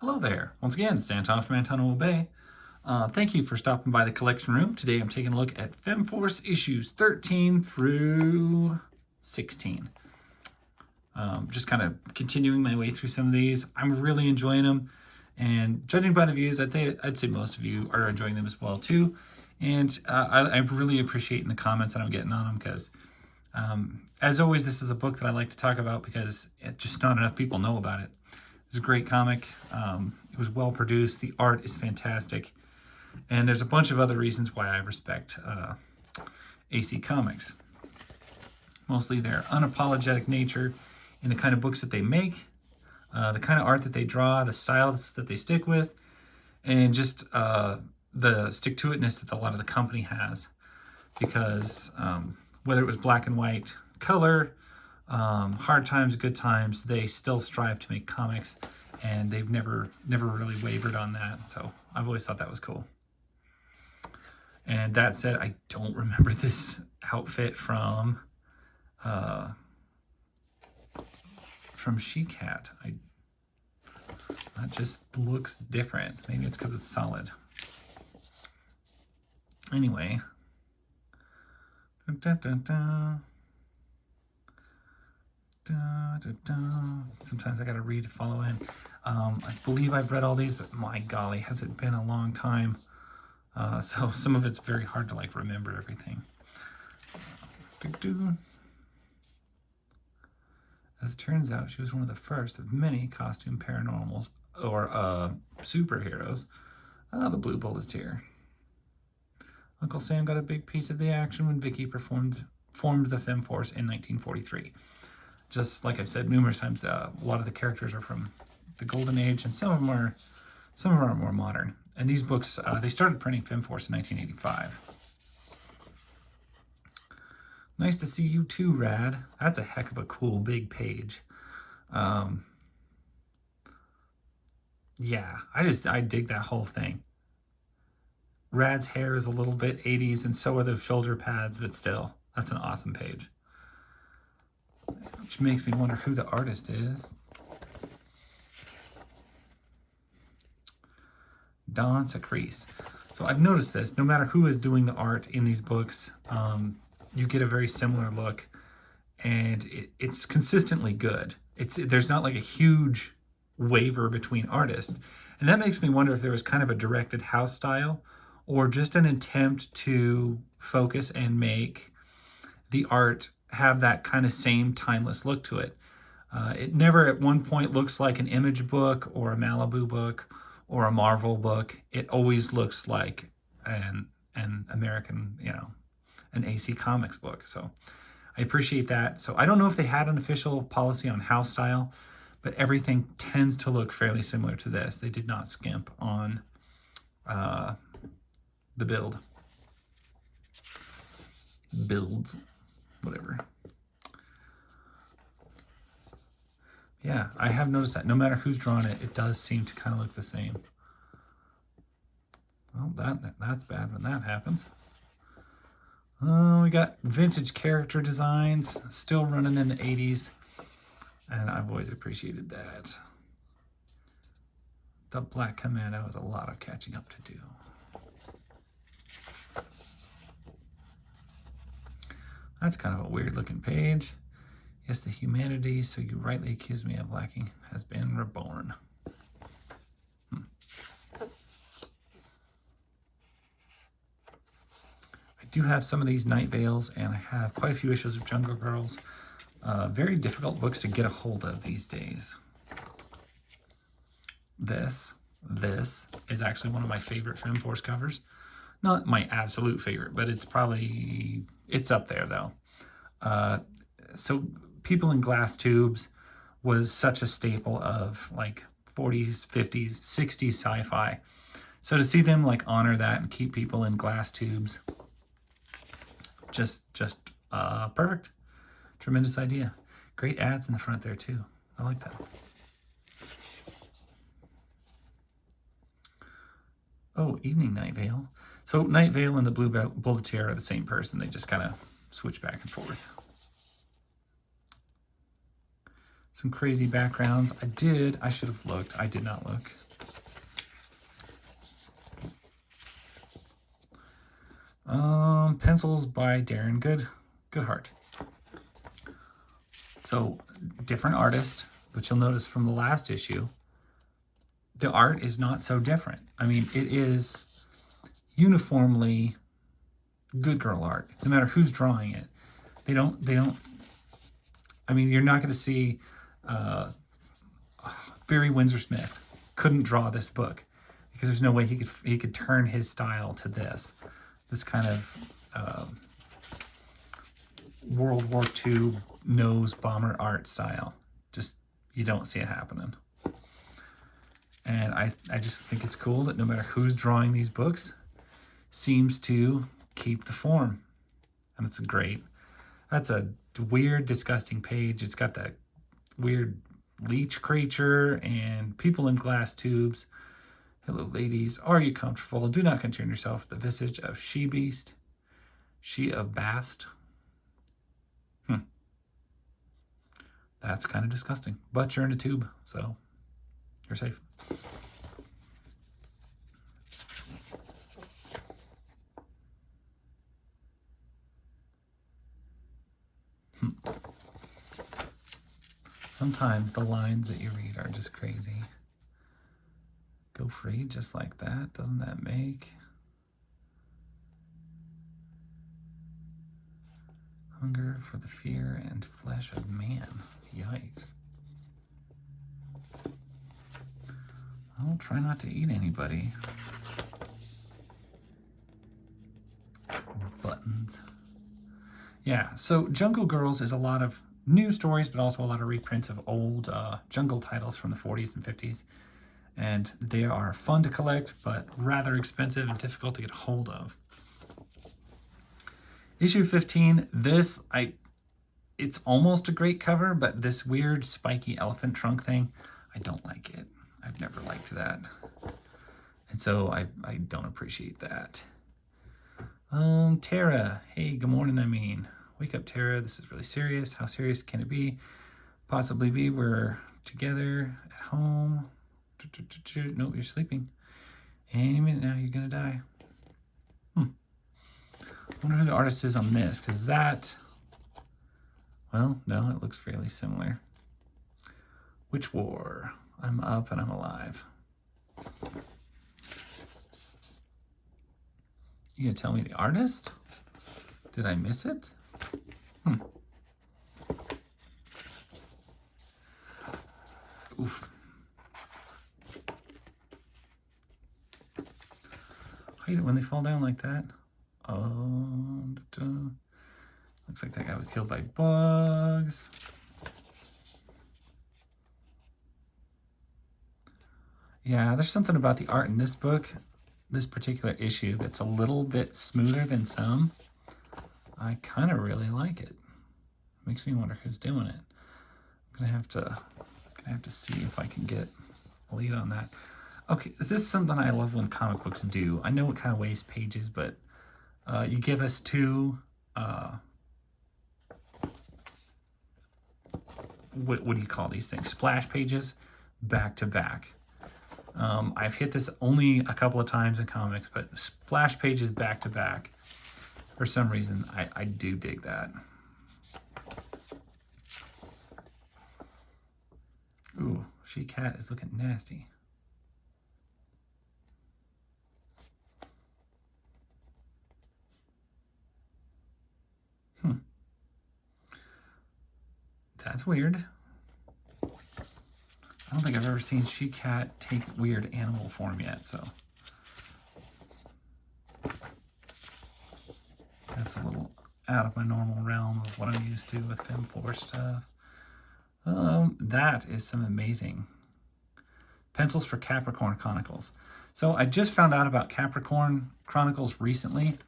Hello there. Once again, it's Anton from Anton Will Bay. Thank you for stopping by the collection room. Today I'm taking a look at Femforce issues 13 through 16. Just kind of continuing my way through some of these. I'm really enjoying them. And judging by the views, I'd say most of you are enjoying them as well too. And I'm really appreciating the comments that I'm getting on them because, as always, this is a book that I like to talk about because just not enough people know about it. It's a great comic. It was well produced. The art is fantastic. And there's a bunch of other reasons why I respect AC Comics. Mostly their unapologetic nature in the kind of books that they make, the kind of art that they draw, the styles that they stick with, and just the stick-to-itness that a lot of the company has. Because whether it was black and white, color, hard times, good times, they still strive to make comics, and they've never really wavered on that. So I've always thought that was cool. And that said, I don't remember this outfit from She-Cat. That just looks different. Maybe it's because it's solid. Anyway. Dun, dun, dun. Sometimes I gotta read to follow in. I believe I've read all these, but my golly, has it been a long time. So some of it's very hard to like remember everything. As it turns out, she was one of the first of many costume paranormals or superheroes. The blue bullet's here. Uncle Sam got a big piece of the action when Vicky formed the Femforce in 1943. Just like I've said numerous times, a lot of the characters are from the Golden Age, and some of them are more modern. And these books, they started printing Femforce in 1985. Nice to see you too, Rad. That's a heck of a cool big page. Yeah, I dig that whole thing. Rad's hair is a little bit 80s, and so are those shoulder pads, but still, that's an awesome page. Which makes me wonder who the artist is. Don Sacrise. So I've noticed this. No matter who is doing the art in these books, you get a very similar look, and it's consistently good. There's not like a huge waver between artists, and that makes me wonder if there was kind of a directed house style, or just an attempt to focus and make the art have that kind of same timeless look to it. It never at one point looks like an Image book or a Malibu book or a Marvel book. It always looks like an American, an AC Comics book. So I appreciate that. So I don't know if they had an official policy on house style, but everything tends to look fairly similar to this. They did not skimp on the builds, whatever. Yeah, I have noticed that no matter who's drawn it, it does seem to kind of look the same. Well, that's bad when that happens. We got vintage character designs, still running in the 80s, and I've always appreciated that. The Black Commando has a lot of catching up to do. That's kind of a weird looking page. Yes, the humanity, so you rightly accused me of lacking, has been reborn. I do have some of these Night Vales, and I have quite a few issues of Jungle Girls. Very difficult books to get a hold of these days. This is actually one of my favorite Femforce covers. Not my absolute favorite, but it's up there though. So People in Glass Tubes was such a staple of like 40s, 50s, 60s sci-fi. So to see them like honor that and keep people in glass tubes, just perfect. Tremendous idea. Great ads in the front there too. I like that. Oh, Evening Night Vale. So Night Vale and the Blue Bulletier are the same person. They just kind of switch back and forth. Some crazy backgrounds. I should have looked. I did not look. Pencils by Darren Goodhart. So, different artist, but you'll notice from the last issue, the art is not so different. I mean, it is uniformly good girl art, no matter who's drawing it. They don't, I mean, you're not going to see Barry Windsor Smith couldn't draw this book because there's no way he could turn his style to this kind of World War II nose bomber art style. Just, you don't see it happening. And I just think it's cool that no matter who's drawing these books, seems to keep the form. And it's great. That's a weird, disgusting page. It's got that weird leech creature and people in glass tubes. Hello, ladies. Are you comfortable? Do not concern yourself with the visage of she-beast. She of bast. That's kind of disgusting. But you're in a tube, so you're safe. Sometimes the lines that you read are just crazy. Go free just like that. Doesn't that make? Hunger for the fear and flesh of man. Yikes. I'll try not to eat anybody. Buttons. Yeah, so Jungle Girls is a lot of new stories, but also a lot of reprints of old jungle titles from the 40s and 50s. And they are fun to collect, but rather expensive and difficult to get a hold of. Issue 15, it's almost a great cover, but this weird spiky elephant trunk thing, I don't like it. I've never liked that. And so I don't appreciate that. Tara, hey, good morning, Wake up, Tara, this is really serious. How serious can it be? Possibly be, we're together at home. No, you're sleeping. Any minute now, you're gonna die. I wonder who the artist is on this, because that, well, no, it looks fairly similar. Which war? I'm up and I'm alive. You gonna tell me the artist? Did I miss it? Oof. I hate it when they fall down like that. Looks like that guy was killed by bugs. Yeah, there's something about the art in this book, this particular issue, that's a little bit smoother than some. I kind of really like it. Makes me wonder who's doing it. I'm gonna have to see if I can get a lead on that. Okay, is this something I love when comic books do? I know it kind of wastes pages, but you give us two, what do you call these things? Splash pages back to back. I've hit this only a couple of times in comics, but splash pages back to back, for some reason, I do dig that. Ooh, She-Cat is looking nasty. That's weird. I don't think I've ever seen She-Cat take weird animal form yet, so. That's a little out of my normal realm of what I'm used to with Femforce stuff. That is some amazing pencils for Capricorn Chronicles. So I just found out about Capricorn Chronicles recently,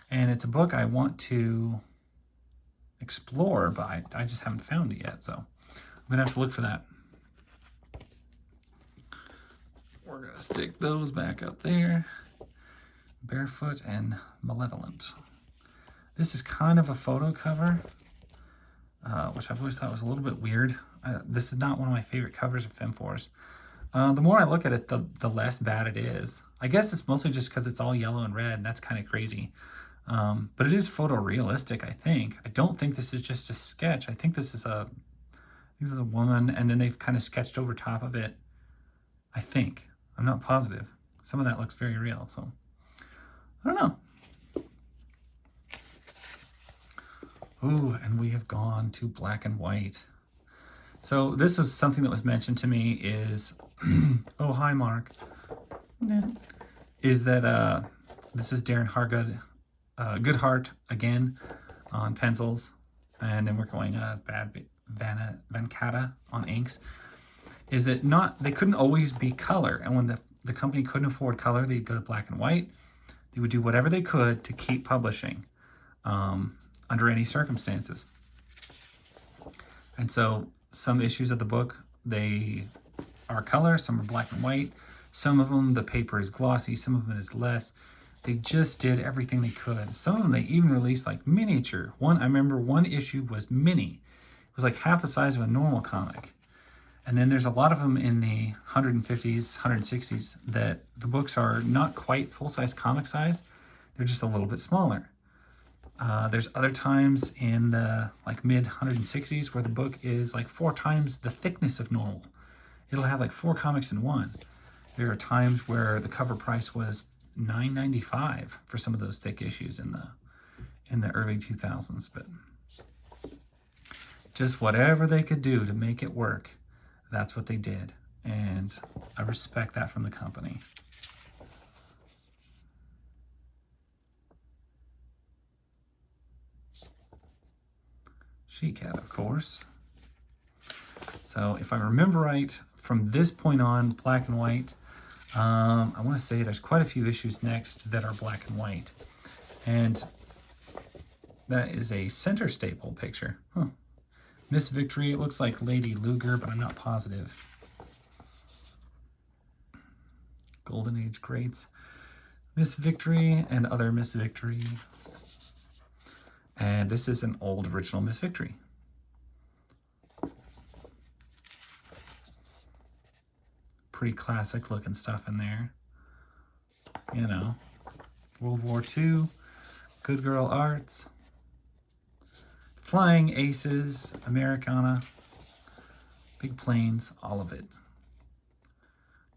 and it's a book I want to explore, but I just haven't found it yet, so I'm gonna have to look for that. We're gonna stick those back up there. Barefoot and Malevolent. This is kind of a photo cover, which I've always thought was a little bit weird. This is not one of my favorite covers of Femforce. The more I look at it, the less bad it is. I guess it's mostly just because it's all yellow and red, and that's kind of crazy. But it is photorealistic, I think. I don't think this is just a sketch. I think this is a woman, and then they've kind of sketched over top of it. I think. I'm not positive. Some of that looks very real, so I don't know. Ooh, and we have gone to black and white. So this is something that was mentioned to me is, oh, hi, Mark. Is that this is Darren Goodhart again on pencils, and then we're going Vancata on inks. Is that they couldn't always be color, and when the company couldn't afford color, they'd go to black and white. They would do whatever they could to keep publishing under any circumstances. And so some issues of the book, they are color, some are black and white. Some of them, the paper is glossy, some of them is less. They just did everything they could. Some of them, they even released like miniature. I remember one issue was mini. It was like half the size of a normal comic. And then there's a lot of them in the 150s, 160s that the books are not quite full-size comic size. They're just a little bit smaller. There's other times in the like mid 160s where the book is like 4 times the thickness of normal. It'll have like 4 comics in one. There are times where the cover price was $9.95 for some of those thick issues in the early 2000s. But just whatever they could do to make it work, that's what they did. And I respect that from the company. She-Cat, of course. So if I remember right, from this point on, black and white, I want to say there's quite a few issues next that are black and white. And that is a center staple picture. Huh. Miss Victory, it looks like Lady Luger, but I'm not positive. Golden Age Greats. Miss Victory and other Miss Victory. And this is an old original Miss Victory. Pretty classic looking stuff in there. You know, World War II, Good Girl Arts, Flying Aces, Americana, Big Planes, all of it.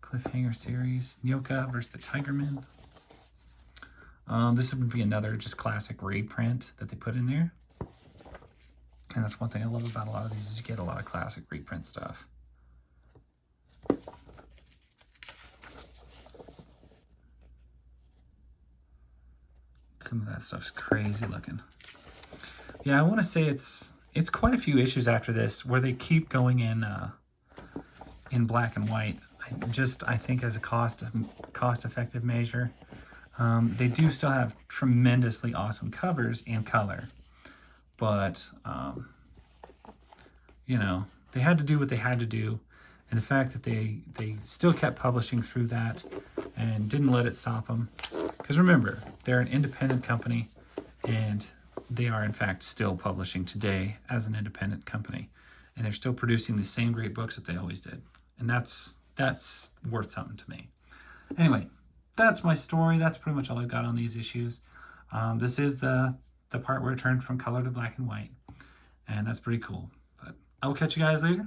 Cliffhanger series, Nyoka versus the Tigerman. This would be another just classic raid print that they put in there. And that's one thing I love about a lot of these is you get a lot of classic reprint stuff. Some of that stuff's crazy looking. Yeah, I want to say it's quite a few issues after this where they keep going in black and white. I think as a cost-effective measure. They do still have tremendously awesome covers in color, but you know, they had to do what they had to do, and the fact that they still kept publishing through that and didn't let it stop them. Because remember, they're an independent company, and they are in fact still publishing today as an independent company, and they're still producing the same great books that they always did, and that's worth something to me. Anyway, that's my story. That's pretty much all I've got on these issues. This is the part where it turned from color to black and white, and that's pretty cool. But I will catch you guys later.